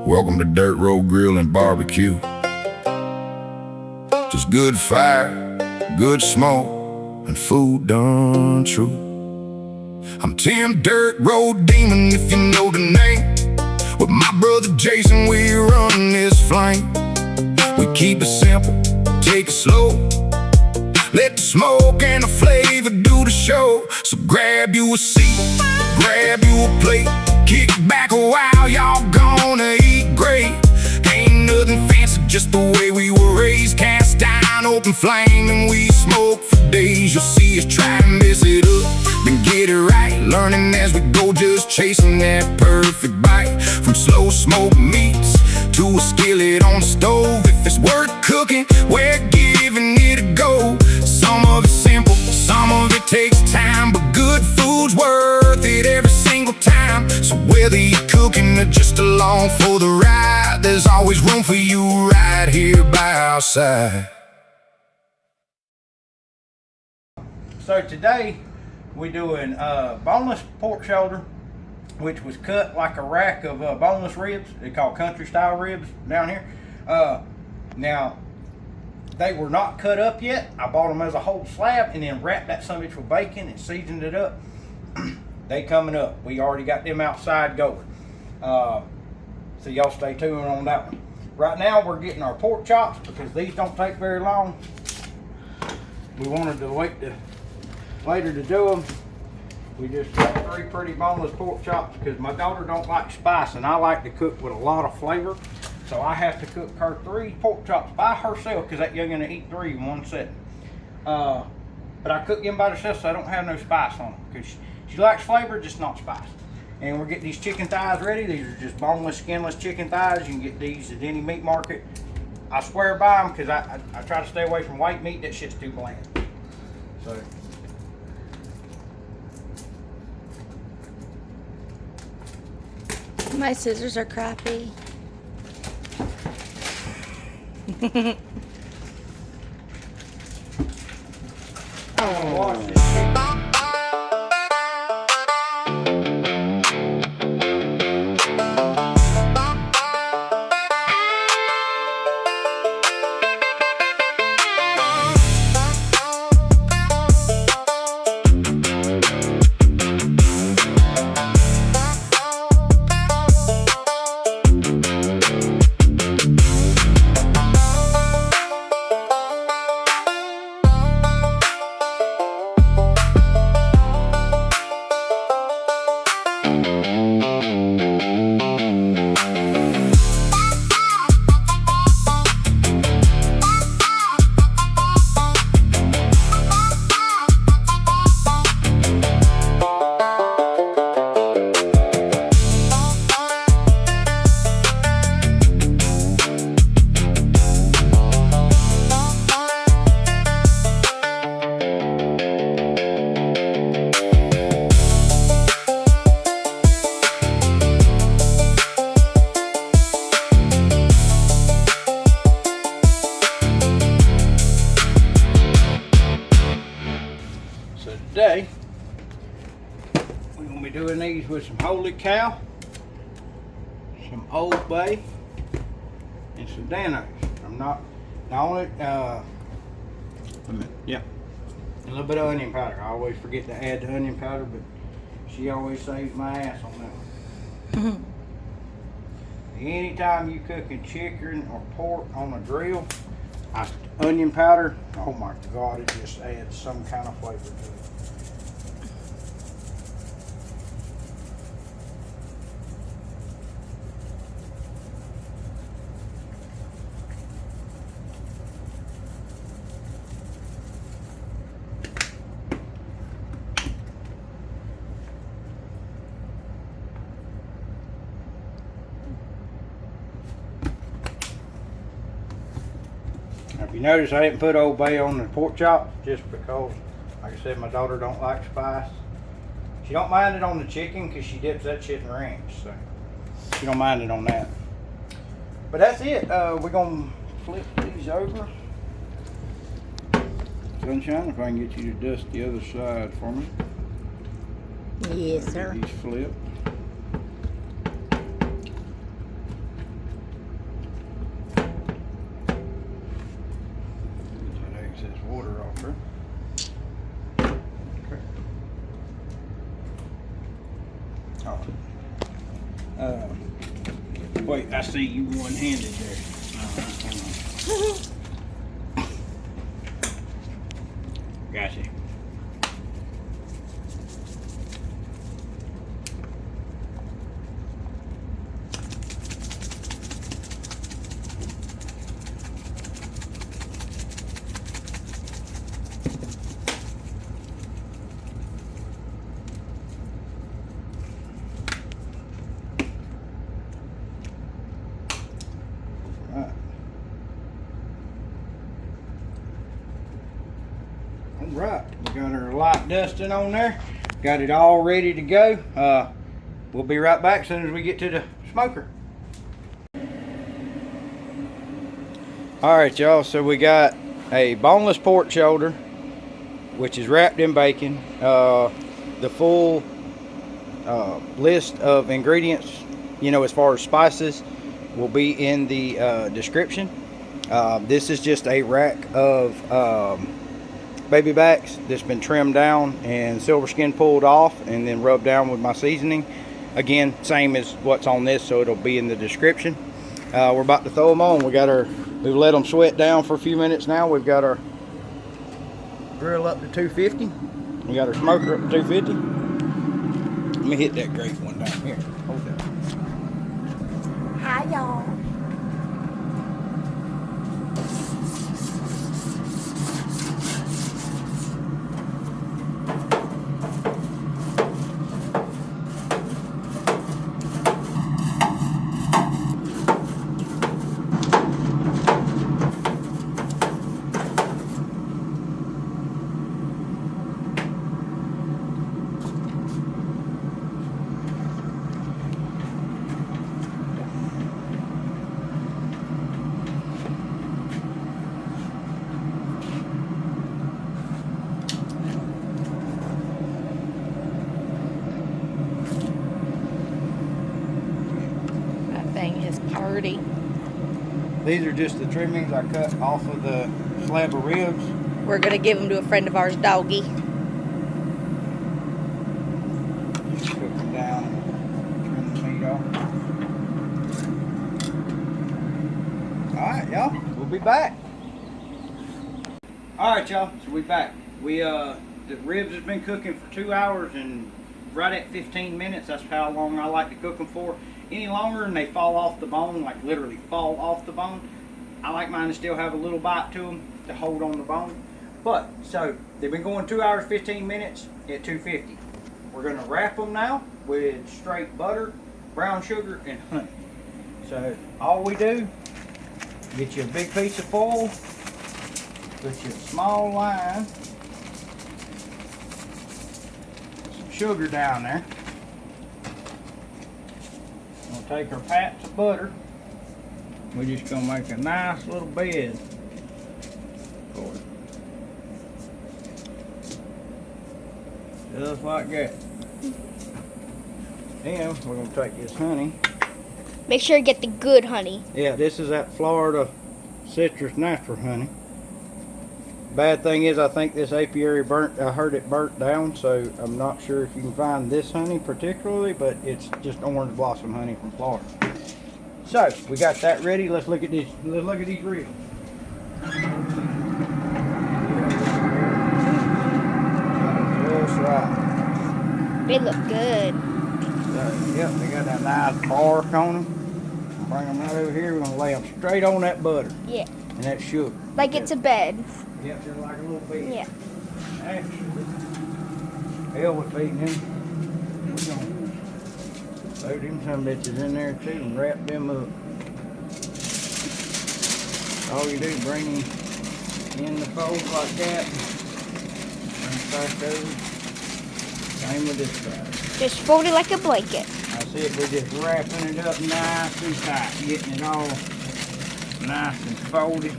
Welcome to Dirt Road Grill and Barbecue. Just good fire, good smoke, and food done true. I'm Tim Dirt Road Demon, if you know the name. With my brother Jason, we run this flame. We keep it simple, take it slow. Let the smoke and the flavor do the show. So grab you a seat, grab you a plate, kick back a while, y'all gonna eat great. Ain't nothing fancy, just the way we were raised. Cast iron, open flame, and we smoke for days. You'll see us try and mess it up, then get it right. Learning as we go, just chasing that perfect bite. From slow smoked meats to a skillet on the stove. If it's worth cooking, we're giving it a go. Some of it's simple, some of it takes time, but good food's worth it every single time. So whether you're cooking or just along for the ride, there's always room for you right here by our side. So today we're doing boneless pork shoulder, which was cut like a rack of boneless ribs. They're called country style ribs down here. Now, they were not cut up yet. I bought them as a whole slab and then wrapped that sumbitch with bacon and seasoned it up. They coming up. We already got them outside going. So y'all stay tuned on that one. Right now we're getting our pork chops because these don't take very long. We wanted to wait later to do them. We just got 3 pretty boneless pork chops because my daughter don't like spice and I like to cook with a lot of flavor. So I have to cook her 3 pork chops by herself because that youngin' will eat 3 in one setting. But I cook them by herself so I don't have no spice on them because she likes flavor, just not spice. And we're getting these chicken thighs ready. These are just boneless, skinless chicken thighs. You can get these at any meat market. I swear by them because I try to stay away from white meat. That shit's too bland. So. My scissors are crappy. Wash this chicken. Today, we're going to be doing these with some Holy Cow, some Old Bay, and some Dano. I'm not only, yeah, a little bit of onion powder. I always forget to add the onion powder, but she always saves my ass on that one. Anytime you cooking chicken or pork on a grill, onion powder, oh my God, it just adds some kind of flavor to it. Now, if you notice, I didn't put Old Bay on the pork chop just because, like I said, my daughter don't like spice. She don't mind it on the chicken because she dips that shit in ranch, so she don't mind it on that. But that's it. We're gonna flip these over. Sunshine, if I can get you to dust the other side for me. Yes, sir. These flip. Wait, I see you one-handed there. Hold on. Gotcha. Alright, we got our light dusting on there. Got it all ready to go. We'll be right back as soon as we get to the smoker. Alright y'all, so we got a boneless pork shoulder, which is wrapped in bacon. The full list of ingredients, you know, as far as spices, will be in the description. This is just a rack of baby backs that's been trimmed down and silver skin pulled off and then rubbed down with my seasoning. Again, same as what's on this, so it'll be in the description. We're about to throw them on. We've let them sweat down for a few minutes now. We've got our grill up to 250. We got our smoker up to 250. Let me hit that great one down here. Hold that. Hi, y'all. Party. These are just the trimmings I cut off of the slab of ribs. We're gonna give them to a friend of ours, Doggy. Just cook them down and trim the meat off. Alright y'all, we'll be back. Alright y'all, so we back. The ribs has been cooking for 2 hours and right at 15 minutes. That's how long I like to cook them for. Any longer and they fall off the bone, like literally fall off the bone, I like mine to still have a little bite to them to hold on the bone. But, so, they've been going 2 hours, 15 minutes at 250. We're going to wrap them now with straight butter, brown sugar, and honey. So, all we do, get you a big piece of foil, put you a small line, some sugar down there. We'll take our pats of butter. We're just gonna make a nice little bed for it. Just like that. Then we're gonna take this honey. Make sure you get the good honey. Yeah, this is that Florida citrus natural honey. Bad thing is, I think this apiary I heard it burnt down, so I'm not sure if you can find this honey particularly, but it's just orange blossom honey from Florida. So, we got that ready. Let's look at these. Let's look at these ribs. Just right. They look good. So, yep, they got that nice bark on them. Bring them right over here. We're gonna lay them straight on that butter. Yeah. And that sugar. Like it's a bed. Yep, just like a little bed. Yeah. Actually, hell with feeding him. We're gonna throw them some bitches in there too and wrap them up. All you do, bring them in the fold like that. Bring it back over. Same with this side. Just fold it like a blanket. That's it. We're just wrapping it up nice and tight, getting it all nice and folded,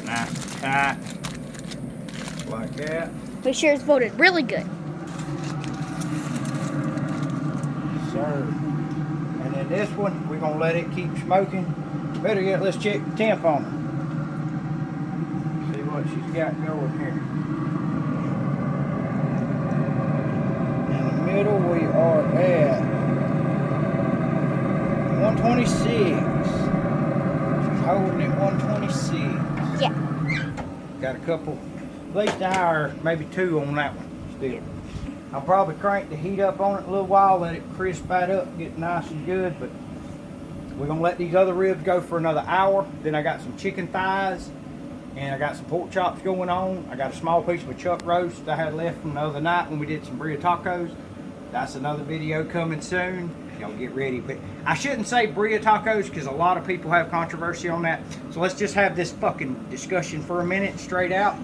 nice and tight, like that. Make sure it's folded really good. Sir. And then this one, we're gonna let it keep smoking. Better yet, let's check the temp on her. See what she's got going here. In the middle, we are at 126. She's holding it 126. Yeah. Got a couple, at least an hour, maybe 2 on that one still. I'll probably crank the heat up on it a little while, let it crisp right up, get nice and good, but we're gonna let these other ribs go for another hour. Then I got some chicken thighs and I got some pork chops going on. I got a small piece of a chuck roast I had left from the other night when we did some birria tacos. That's another video coming soon. Y'all get ready. But I shouldn't say birria tacos because a lot of people have controversy on that. So let's just have this fucking discussion for a minute straight out.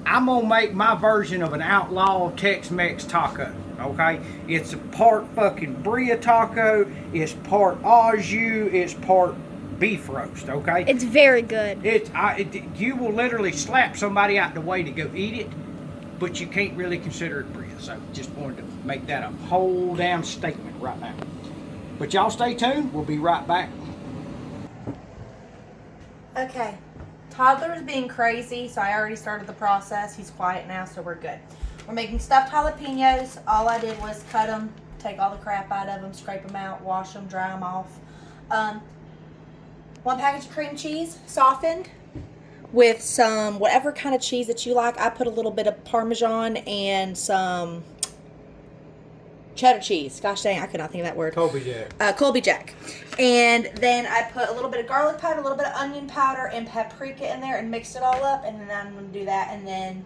I'm gonna make my version of an outlaw Tex-Mex taco. Okay, it's a part fucking birria taco, it's part au jus, it's part beef roast. Okay, It's very good. You will literally slap somebody out the way to go eat it, but you can't really consider it birria. So just wanted to make that a whole damn statement right now. But y'all stay tuned. We'll be right back. Okay. Toddler's being crazy, so I already started the process. He's quiet now, so we're good. We're making stuffed jalapenos. All I did was cut them, take all the crap out of them, scrape them out, wash them, dry them off. 1 package of cream cheese, softened, with some whatever kind of cheese that you like. I put a little bit of Parmesan and some cheddar cheese. Gosh dang, I could not think of that word. Colby Jack. Colby Jack. And then I put a little bit of garlic powder, a little bit of onion powder, and paprika in there and mixed it all up. And then I'm going to do that. And then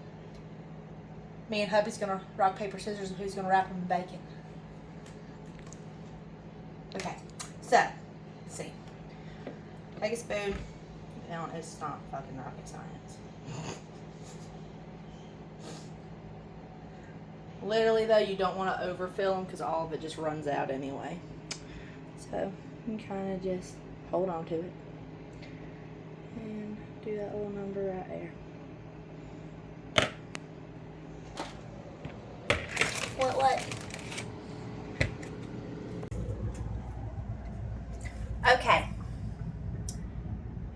me and hubby's going to rock, paper, scissors, and who's going to wrap them in bacon. Okay. So, let's see. Take a spoon. No, it's not fucking rocket science. Literally, though, you don't want to overfill them because all of it just runs out anyway. So, you can kind of just hold on to it. And do that little number right there. What? Okay.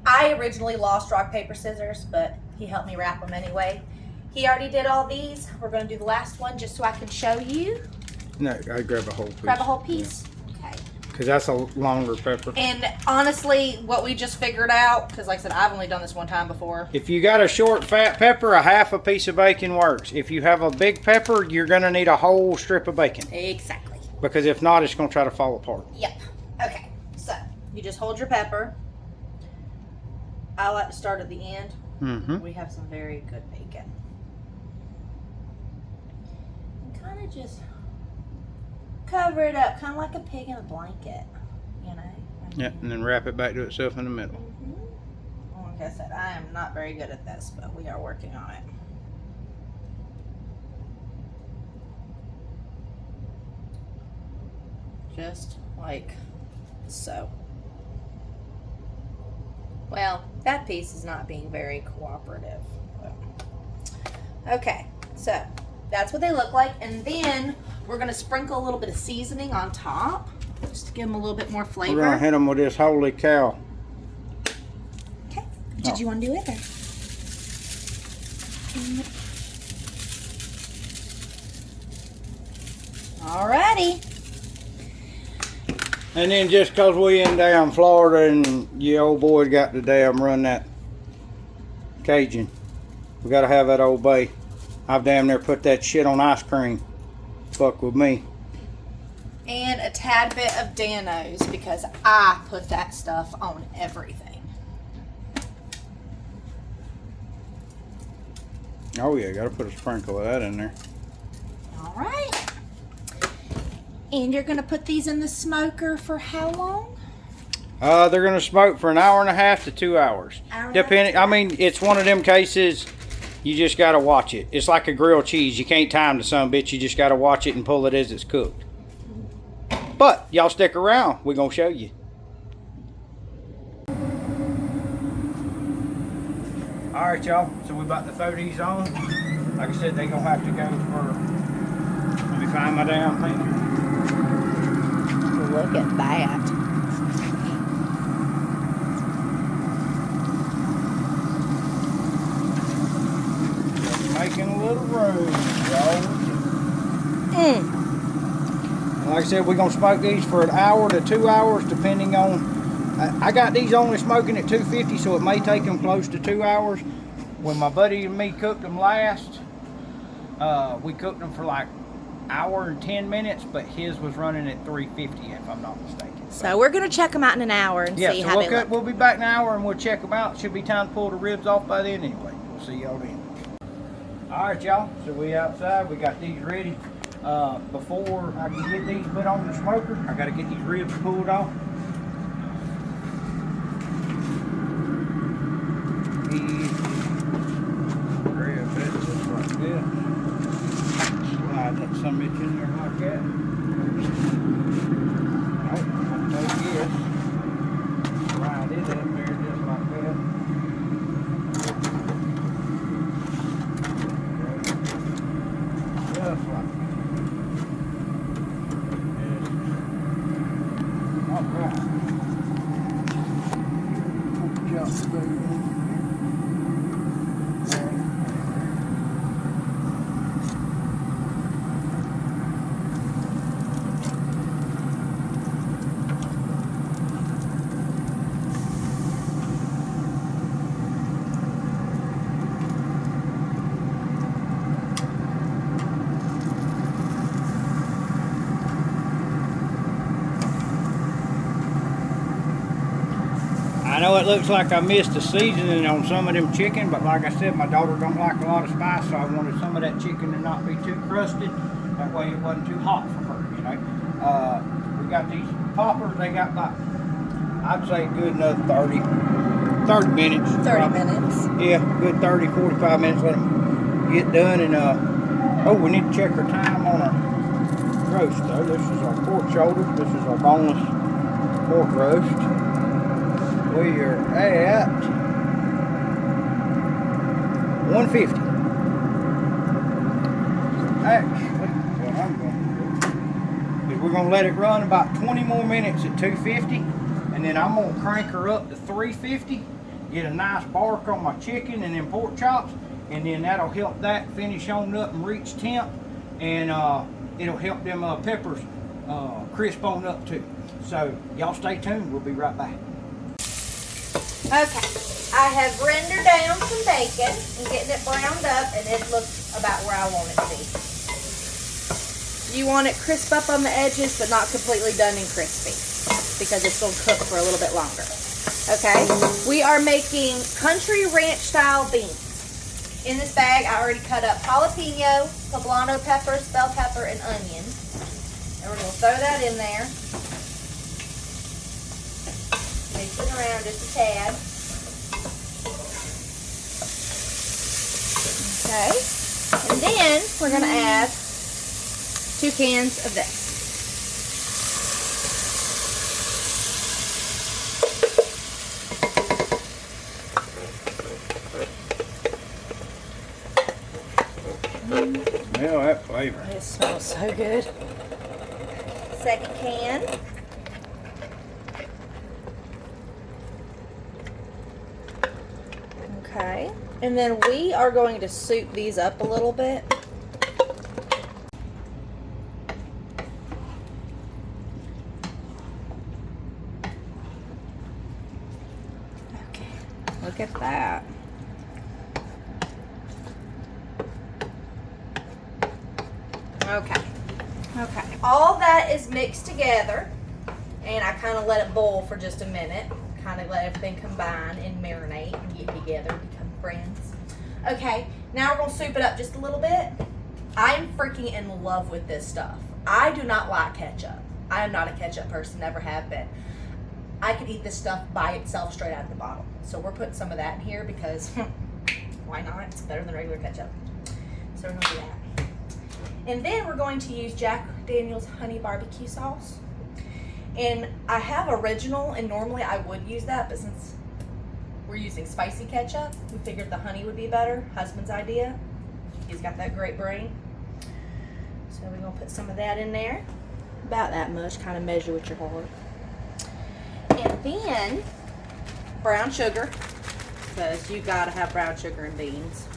I originally lost rock, paper, scissors, but he helped me wrap them anyway. He already did all these. We're going to do the last one just so I can show you. No, I grab a whole piece. Grab a whole piece? Okay. Because that's a longer pepper. And honestly, what we just figured out, because like I said, I've only done this one time before. If you got a short fat pepper, a half a piece of bacon works. If you have a big pepper, you're going to need a whole strip of bacon. Exactly. Because if not, it's going to try to fall apart. Yep. Okay. So, you just hold your pepper. I like to start at the end. Mm-hmm. We have some very good bacon. And kind of just cover it up, kind of like a pig in a blanket, you know? Yeah, and then wrap it back to itself in the middle. Like I said, I am not very good at this, but we are working on it. Just like so. Well, that piece is not being very cooperative. Okay, so that's what they look like. And then we're going to sprinkle a little bit of seasoning on top just to give them a little bit more flavor. We're going to hit them with this Holy Cow. Okay. Did you want to do it? Or? Alrighty. And then just because we in damn Florida and your old boy got to damn run that Cajun, we got to have that Old Bay. I've damn near put that shit on ice cream. Fuck with me. And a tad bit of Dano's because I put that stuff on everything. Oh yeah, got to put a sprinkle of that in there. All right. And you're going to put these in the smoker for how long? They're going to smoke for an hour and a half to 2 hours. Depending, I mean, it's one of them cases you just got to watch it. It's like a grilled cheese. You can't time the son of a bitch. You just got to watch it and pull it as it's cooked. But y'all stick around. We're going to show you. All right, y'all. So we're about to throw these on. Like I said, they're going to have to go for... Let me find my damn thing. Look at that. Just making a little room, y'all. Like Like I said, we're gonna smoke these for an hour to 2 hours, depending on. I got these only smoking at 250, so it may take them close to 2 hours. When my buddy and me cooked them last, we cooked them for like hour and 10 minutes, but his was running at 350, if I'm not mistaken. So we're gonna check them out in an hour and see how they look. We'll be back in an hour and we'll check them out. Should be time to pull the ribs off by then anyway. We'll see y'all then. All right, y'all. So we outside. We got these ready. Before I can get these put on the smoker, I got to get these ribs pulled off. Grab that just like that. Slide that some of it in there like that. Alright, I'll take this. Slide it up there just like that. Just like that. Alright. Jump through. I know it looks like I missed the seasoning on some of them chicken, but like I said, my daughter don't like a lot of spice, so I wanted some of that chicken to not be too crusted. That way it wasn't too hot for her, you know. We got these poppers. They got like, I'd say good enough 30 minutes. 30 minutes. Yeah, good 30, 45 minutes. Let them get done. And oh, we need to check our time on our roast though. This is our pork shoulder. This is our boneless pork roast. We are at 150. Actually, what I'm going to do is we're going to let it run about 20 more minutes at 250, and then I'm going to crank her up to 350, get a nice bark on my chicken and then pork chops, and then that'll help that finish on up and reach temp, and it'll help them peppers crisp on up too. So y'all stay tuned. We'll be right back. Okay, I have rendered down some bacon and getting it browned up, and it looks about where I want it to be. You want it crisp up on the edges, but not completely done and crispy, because it's going to cook for a little bit longer. Okay, we are making country ranch style beans. In this bag, I already cut up jalapeno, poblano peppers, bell pepper, and onion. And we're going to throw that in there. Mix it around just a tad. Okay. And then we're going to add 2 cans of this. Smell that flavor. It smells so good. Second can. Okay, and then we are going to soup these up a little bit. Okay, look at that. Okay, all that is mixed together, and I kind of let it boil for just a minute. Kind of let everything combine and marinate and get together and become friends. Okay, now we're going to soup it up just a little bit. I'm freaking in love with this stuff. I do not like ketchup. I am not a ketchup person, never have been. I could eat this stuff by itself straight out of the bottle. So we're putting some of that in here because why not? It's better than regular ketchup. So we're going to do that. And then we're going to use Jack Daniel's honey barbecue sauce. And I have original, and normally I would use that, but since we're using spicy ketchup, we figured the honey would be better. Husband's idea. He's got that great brain. So we're going to put some of that in there. About that much, kind of measure with your heart. And then brown sugar, because you got to have brown sugar in beans,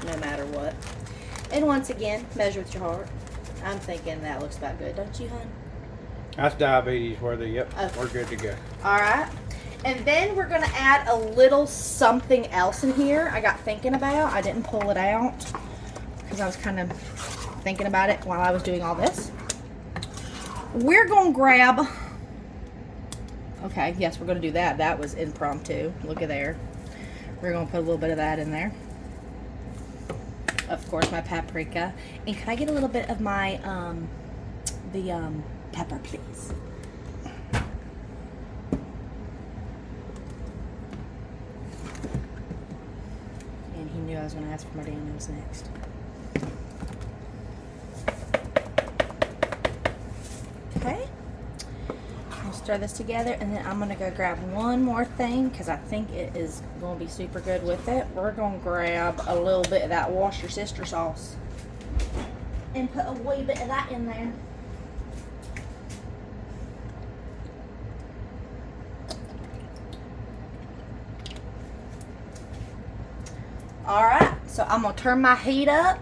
no matter what. And once again, measure with your heart. I'm thinking that looks about good, don't you, hon? That's diabetes worthy. Yep, Okay. we're good to go. All right. And then we're gonna add a little something else in here. I got thinking about. I didn't pull it out because I was kind of thinking about it while I was doing all this. We're gonna grab. Okay, yes, we're gonna do that. That was impromptu. Look at there. We're gonna put a little bit of that in there. Of course, my paprika. And can I get a little bit of my pepper, please? And he knew I was going to ask for my Danos next. Okay. I'll stir this together, and then I'm going to go grab one more thing because I think it is going to be super good with it. We're going to grab a little bit of that Wash Your Sister sauce and put a wee bit of that in there. Alright, so I'm going to turn my heat up.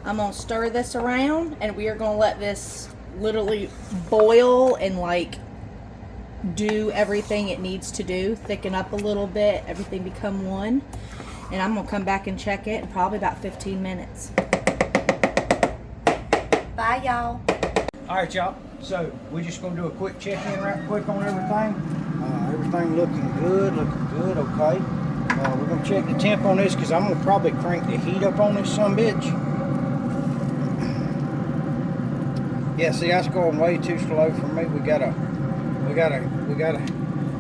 I'm going to stir this around, and we are going to let this literally boil and like do everything it needs to do. Thicken up a little bit, everything become one. And I'm going to come back and check it in probably about 15 minutes. Bye, y'all. Alright, y'all. So, we're just going to do a quick check-in right quick on everything. Everything looking good, okay. We're going to check the temp on this because I'm going to probably crank the heat up on this sumbitch. Yeah, see, that's going way too slow for me. We gotta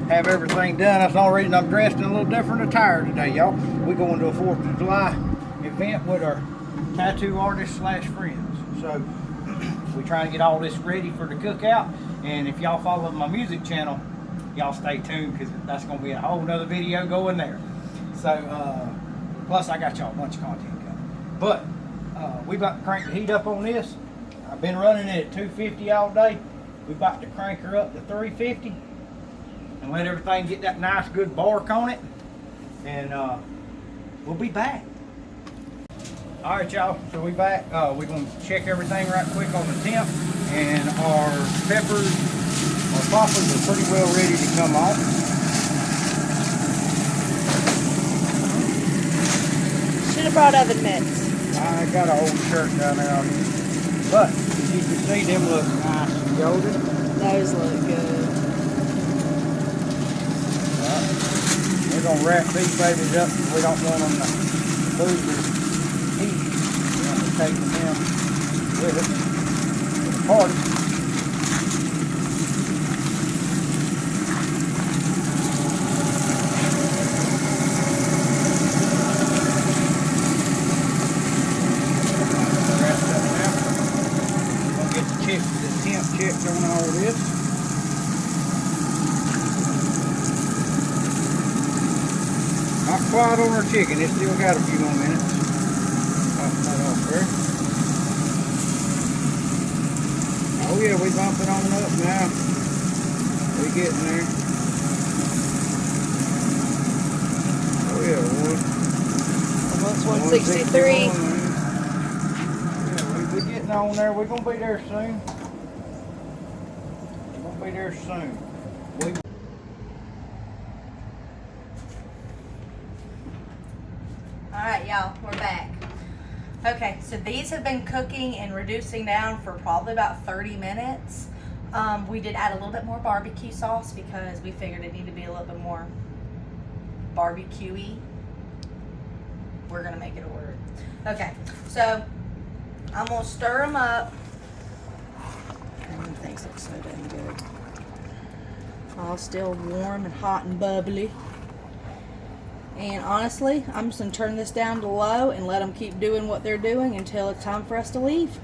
have everything done. That's the only reason I'm dressed in a little different attire today, y'all. We're going to a 4th of July event with our tattoo artists / friends. So, we're trying to get all this ready for the cookout. And if y'all follow my music channel, y'all stay tuned because that's going to be a whole nother video going there. So, plus I got y'all a bunch of content coming. But, we about to crank the heat up on this. I've been running it at 250 all day. We about to crank her up to 350 and let everything get that nice good bark on it. And we'll be back. All right, y'all, so we back. We're gonna check everything right quick on the temp, and our peppers, our poppers are pretty well ready to come off. Should have brought oven mitts. I got an old shirt down there on here. But, as you can see, them look nice and golden. Those look good. Right. We're gonna wrap these babies up because we don't want them to lose their heat. We're gonna take them with us to the party. Checked on all of this. Not quite on our chicken, it's still got a few more minutes. Pop that off there. Oh yeah, we bump it on up now. We getting there. Oh yeah, Almost 163. Yeah, we getting on there. We're gonna be there soon. Be there soon. Alright, y'all, we're back. Okay, so these have been cooking and reducing down for probably about 30 minutes. We did add a little bit more barbecue sauce because we figured it needed to be a little bit more barbecue-y. We're gonna make it work. Okay, so I'm gonna stir them up. Things look so dang good. All still warm and hot and bubbly. And honestly, I'm just going to turn this down to low and let them keep doing what they're doing until it's time for us to leave.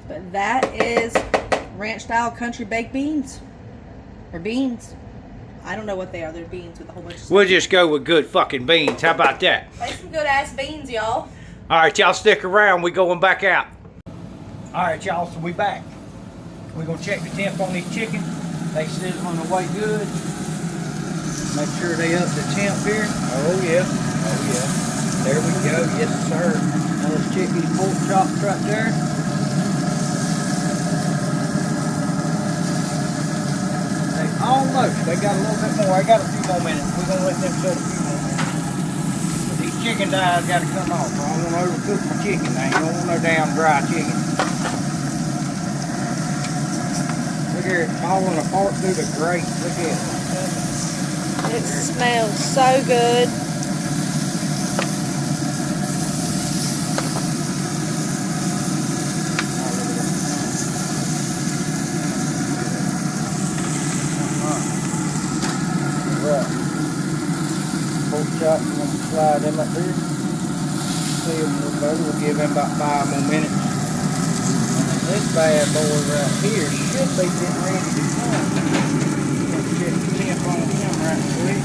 But that is ranch style country baked beans. Or beans. I don't know what they are. They're beans with a whole bunch of stuff. We'll just go with good fucking beans. How about that? Make some good ass beans, y'all. Alright, y'all stick around. We going back out. Alright, y'all, so we back. We're going to check the temp on these chicken. They sizzling away good. Make sure they up the temp here. Oh yeah, oh yeah. There we go, yes sir. Those chicken pork chops right there. close. They got a little bit more. I got a few more minutes. We're gonna let them set a few more minutes. But these chicken thighs gotta come off. I don't wanna overcook my chicken. I ain't gonna want no damn dry chicken. Look here, it's falling apart through the grate. Look at it. It smells so good. Pork chops, we're gonna slide them up here. See them a little better. We'll give them about 5 more minutes. And this bad boy right here should be getting ready to come. Let's check the temp on him right quick.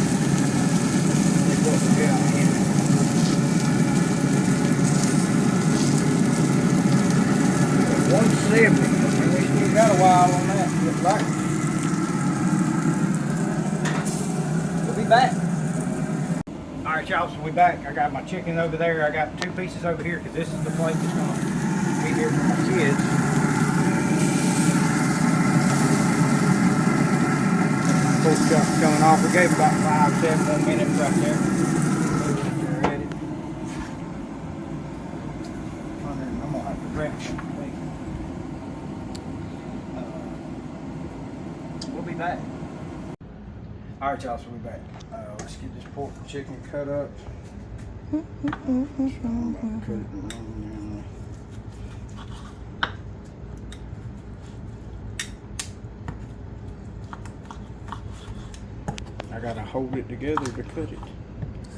See what we got here. 170. And we still got a while on that. Looks like. We'll be back. Alright y'all, so we back. I got my chicken over there. I got 2 pieces over here because this is the plate that's going to be here for my kids. Pork chops coming off. We gave about 5-7 more minutes right there. They're ready. I'm going to have to wrap them. We'll be back. Alright y'all, so we're back. Let's get this pork and chicken cut up. So I'm about to cut it in. I gotta hold it together to cut it.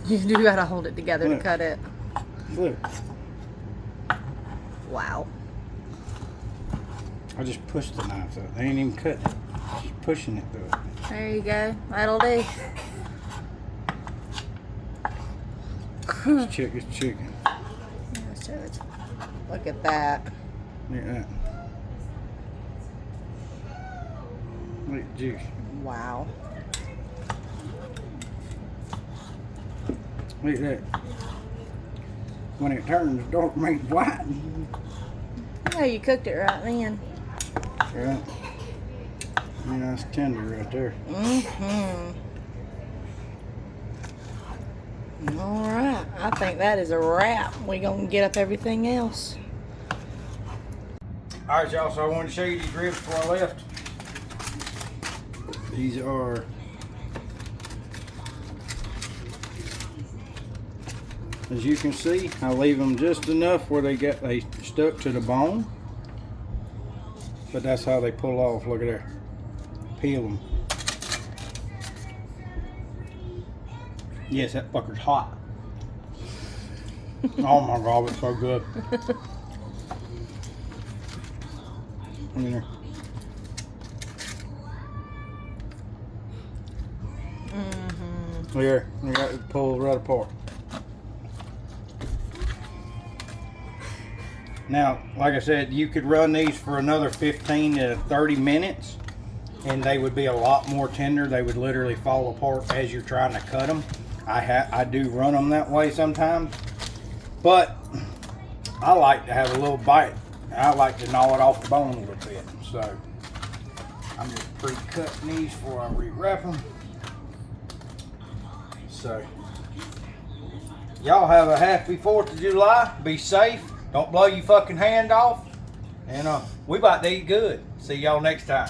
You do gotta hold it together to cut it. Look. Wow. I just pushed the knife out. They ain't even cut it. Just pushing it through it. There you go. That'll do. It's chicken. Look at that. Look at that. Look at the juice. Wow. Look at that. When it turns dark meat white. Yeah, you cooked it right then. Yeah. I mean, that's tender right there. Mm-hmm. All right. I think that is a wrap. We're going to get up everything else. All right, y'all. So I wanted to show you these ribs before I left. These are as you can see, I leave them just enough where they stuck to the bone. But that's how they pull off. Look at there. Peel them. Yes, that fucker's hot. Oh my God, it's so good. Look at there. Look here, you got it pulled right apart. Now, like I said, you could run these for another 15 to 30 minutes and they would be a lot more tender. They would literally fall apart as you're trying to cut them. I do run them that way sometimes, but I like to have a little bite. I like to gnaw it off the bone a little bit. So I'm just pre-cutting these before I re-wrap them. So y'all have a happy 4th of July. Be safe. Don't blow your fucking hand off. And we about to eat good. See y'all next time.